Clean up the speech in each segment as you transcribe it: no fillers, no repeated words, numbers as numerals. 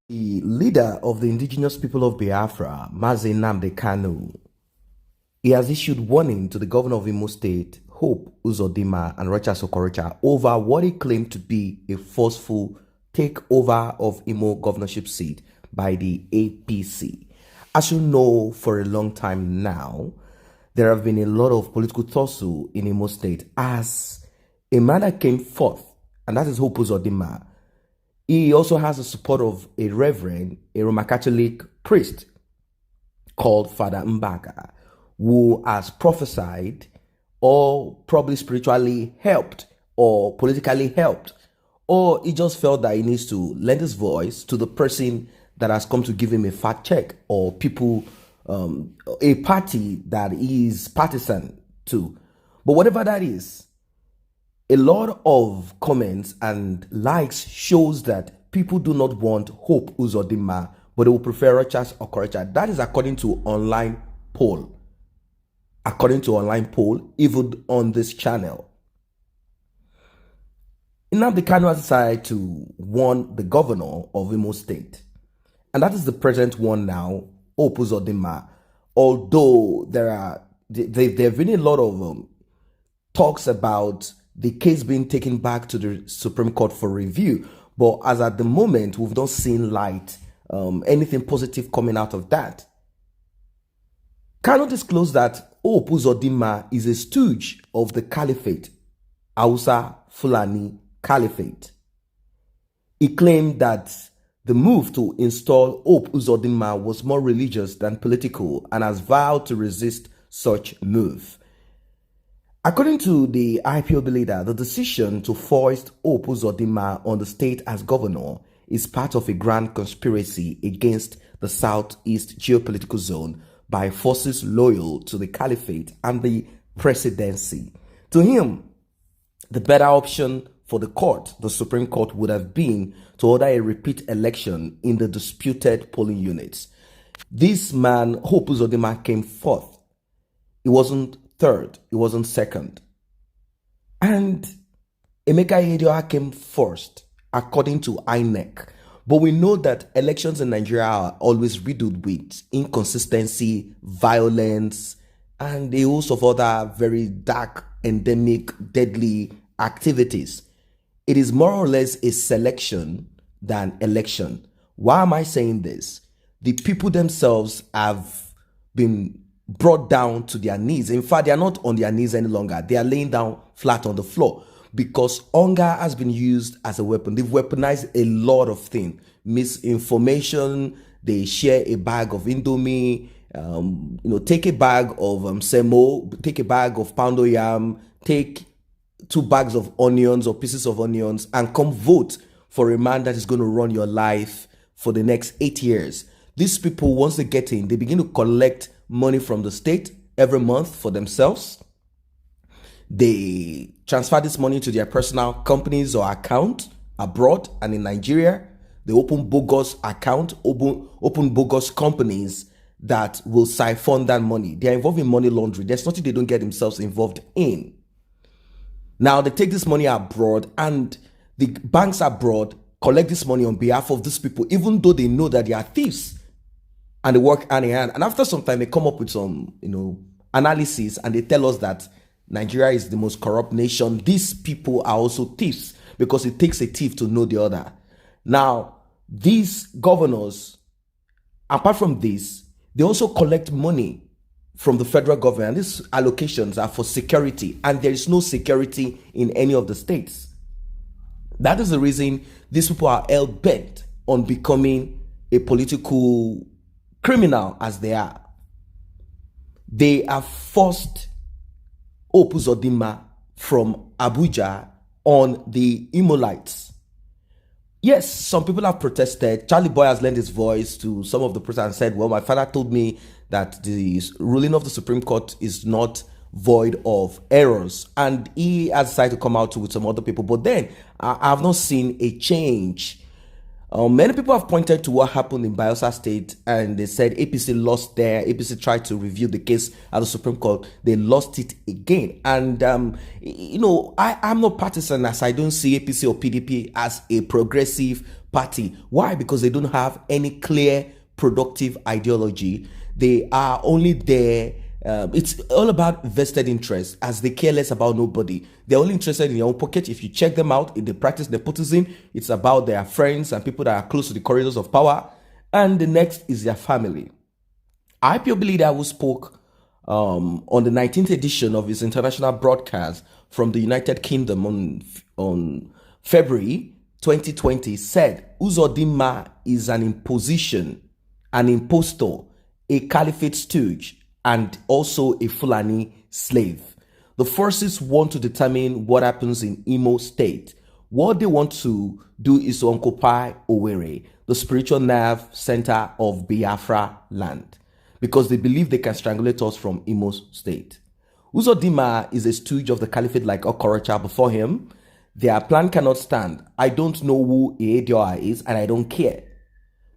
The leader of the indigenous people of Biafra, Nnamdi Kanu, he has issued warning to the governor of Imo State, Hope Uzodinma and Rochas over what he claimed to be a forceful takeover of Imo governorship seat by the APC. As you know, for a long time now, there have been a lot of political tussle in Imo State as a man that came forth, and that is Hope Uzodinma. He also has the support of a reverend, a Roman Catholic priest called Father Mbaka, who has prophesied or probably spiritually helped or politically helped, or he just felt that he needs to lend his voice to the person that has come to give him a fat check, or people, a party that he is partisan to. But whatever that is, a lot of comments and likes shows that people do not want Hope Uzodinma, but they will prefer Rochas or Okorocha. That is according to online poll. According to online poll, even on this channel. Nnamdi Kanu has decided to warn the governor of Imo State. And that is the present one now, Hope Uzodinma. Although there have been a lot of talks about the case being taken back to the Supreme Court for review. But as at the moment, we've not seen anything positive coming out of that. Kanu disclosed that Hope Uzodinma is a stooge of the Caliphate, Hausa Fulani Caliphate. He claimed that the move to install Hope Uzodinma was more religious than political and has vowed to resist such move. According to the IPOB leader, the decision to foist Hope Uzodinma on the state as governor is part of a grand conspiracy against the Southeast geopolitical zone by forces loyal to the Caliphate and the presidency. To him, the better option for the court, the Supreme Court, would have been to order a repeat election in the disputed polling units. This man, Hope Uzodinma, came fourth. He wasn't third, he wasn't second. And Emeka Ihedioha came first, according to INEC. But we know that elections in Nigeria are always riddled with inconsistency, violence, and a host of other very dark, endemic, deadly activities. It is more or less a selection than election. Why am I saying this? The people themselves have been brought down to their knees. In fact, they are not on their knees any longer. They are laying down flat on the floor because hunger has been used as a weapon. They've weaponized a lot of things. Misinformation, they share a bag of Indomie, take a bag of semo, take a bag of poundo yam, take 2 bags of onions or pieces of onions and come vote for a man that is going to run your life for the next 8 years. These people, once they get in, they begin to collect money from the state every month for themselves. They transfer this money to their personal companies or account abroad and in Nigeria. They open bogus account, open bogus companies that will siphon that money. They are involved in money laundering. There's nothing they don't get themselves involved in. Now they take this money abroad and the banks abroad collect this money on behalf of these people, even though they know that they are thieves. And they work hand in hand. And after some time, they come up with some, analysis, and they tell us that Nigeria is the most corrupt nation. These people are also thieves because it takes a thief to know the other. Now, these governors, apart from this, they also collect money from the federal government. And these allocations are for security, and there is no security in any of the states. That is the reason these people are hell-bent on becoming a political criminal as they are. They have forced Hope Uzodinma from Abuja on the Imolites. Yes, some people have protested. Charlie Boy has lent his voice to some of the protesters and said, well, my father told me that the ruling of the Supreme Court is not void of errors. And he has decided to come out with some other people. But then I have not seen a change. Many people have pointed to what happened in Bayelsa State, and they said APC lost there. APC tried to review the case at the Supreme Court. They lost it again. And, I'm not partisan, as I don't see APC or PDP as a progressive party. Why? Because they don't have any clear, productive ideology. They are only there. It's all about vested interest, as they care less about nobody. They're only interested in their own pocket. If you check them out in the practice nepotism, it's about their friends and people that are close to the corridors of power. And the next is their family. IPOB leader who spoke on the 19th edition of his international broadcast from the United Kingdom on February 2020 said Uzodinma is an imposition, an impostor, a caliphate stooge, and also a Fulani slave. The forces want to determine what happens in Imo State. What they want to do is to occupy Owerri, the spiritual nerve center of Biafra land, because they believe they can strangulate us from Imo State. Uzodinma is a stooge of the caliphate like Okorocha before him. Their plan cannot stand. I don't know who Eedioa is, and I don't care.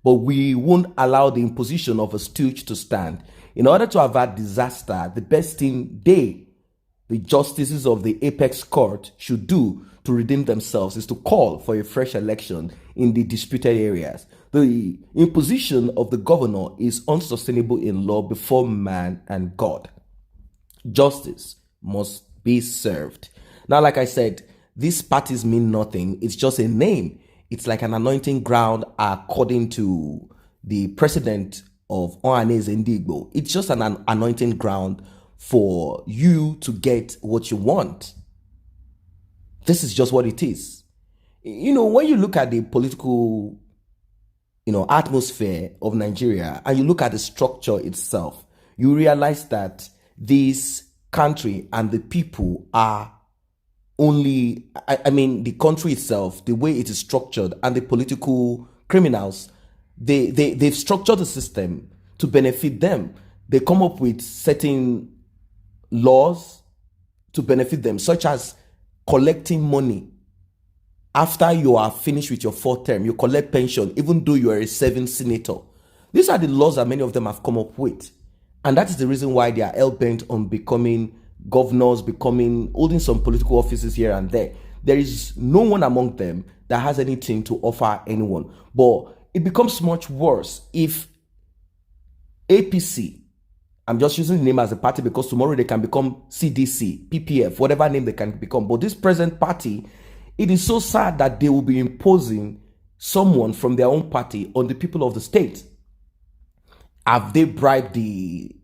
But we won't allow the imposition of a stooge to stand. In order to avert disaster, the best thing the justices of the apex court, should do to redeem themselves is to call for a fresh election in the disputed areas. The imposition of the governor is unsustainable in law before man and God. Justice must be served. Now, like I said, these parties mean nothing. It's just a name. It's like an anointing ground according to the president of ﷺNG. It's just an anointing ground for you to get what you want. This is just what it is. When you look at the political, atmosphere of Nigeria, and you look at the structure itself, you realize that this country and the people are only, the country itself, the way it is structured, and the political criminals, they've structured the system to benefit them. They come up with certain laws to benefit them, such as collecting money. After you are finished with your 4th term, you collect pension, even though you are a serving senator. These are the laws that many of them have come up with. And that is the reason why they are hell-bent on becoming governors, holding some political offices here and there. There is no one among them that has anything to offer anyone. But it becomes much worse if APC, I'm just using the name as a party because tomorrow they can become CDC, PPF, whatever name they can become. But this present party, it is so sad that they will be imposing someone from their own party on the people of the state. Have they bribed the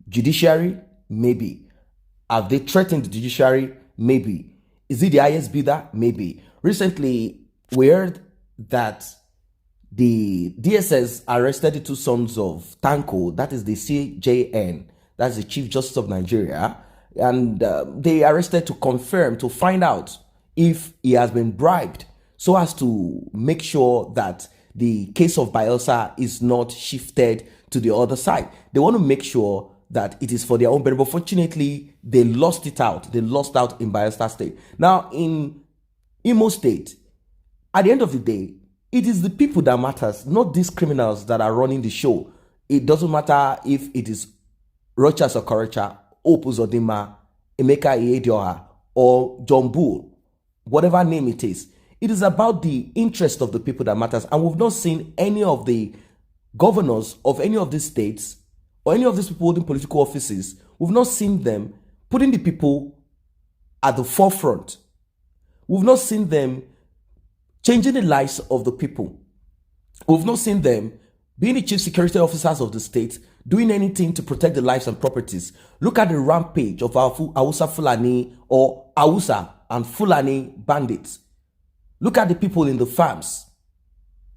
judiciary? Maybe. Have they threatened the judiciary? Maybe. Is it the highest bidder? Maybe. Recently, we heard that the DSS arrested the 2 sons of Tanko, that is the CJN, that's the Chief Justice of Nigeria, and they arrested to confirm, to find out if he has been bribed, so as to make sure that the case of Bayelsa is not shifted to the other side. They want to make sure that it is for their own benefit. But fortunately, they lost it out. They lost out in Bayelsa State. Now, in Imo State, at the end of the day, it is the people that matters, not these criminals that are running the show. It doesn't matter if it is Rochas or Okorocha, Uzodinma, Emeka Eedioa, or John Bull, whatever name it is. It is about the interest of the people that matters. And we've not seen any of the governors of any of these states or any of these people holding political offices. We've not seen them putting the people at the forefront. We've not seen them changing the lives of the people. We've not seen them being the chief security officers of the state, doing anything to protect the lives and properties. Look at the rampage of our Hausa Fulani or Hausa and Fulani bandits. Look at the people in the farms.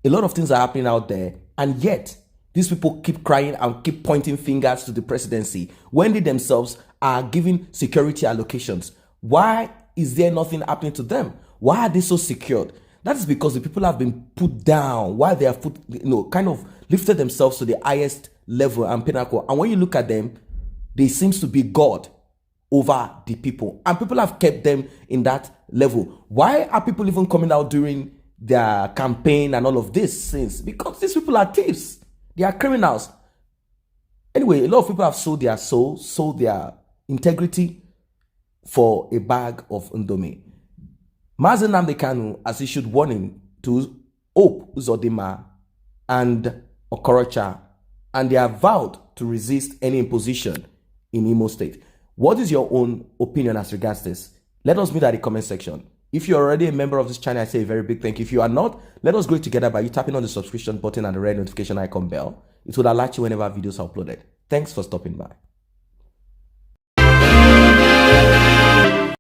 A lot of things are happening out there, and yet these people keep crying and keep pointing fingers to the presidency when they themselves are giving security allocations. Why is there nothing happening to them? Why are they so secured? That is because the people have been put down while they have kind of lifted themselves to the highest level and pinnacle. And when you look at them, they seem to be God over the people. And people have kept them in that level. Why are people even coming out during their campaign and all of this things, because these people are thieves. They are criminals. Anyway, a lot of people have sold their soul, sold their integrity for a bag of Indomie. Nnamdi Kanu has issued warning to Hope Uzodinma and Okorocha, and they have vowed to resist any imposition in Imo State. What is your own opinion as regards this? Let us meet at the comment section. If you're already a member of this channel, I say a very big thank you. If you are not, let us grow it together by you tapping on the subscription button and the red notification icon bell. It will alert you whenever videos are uploaded. Thanks for stopping by.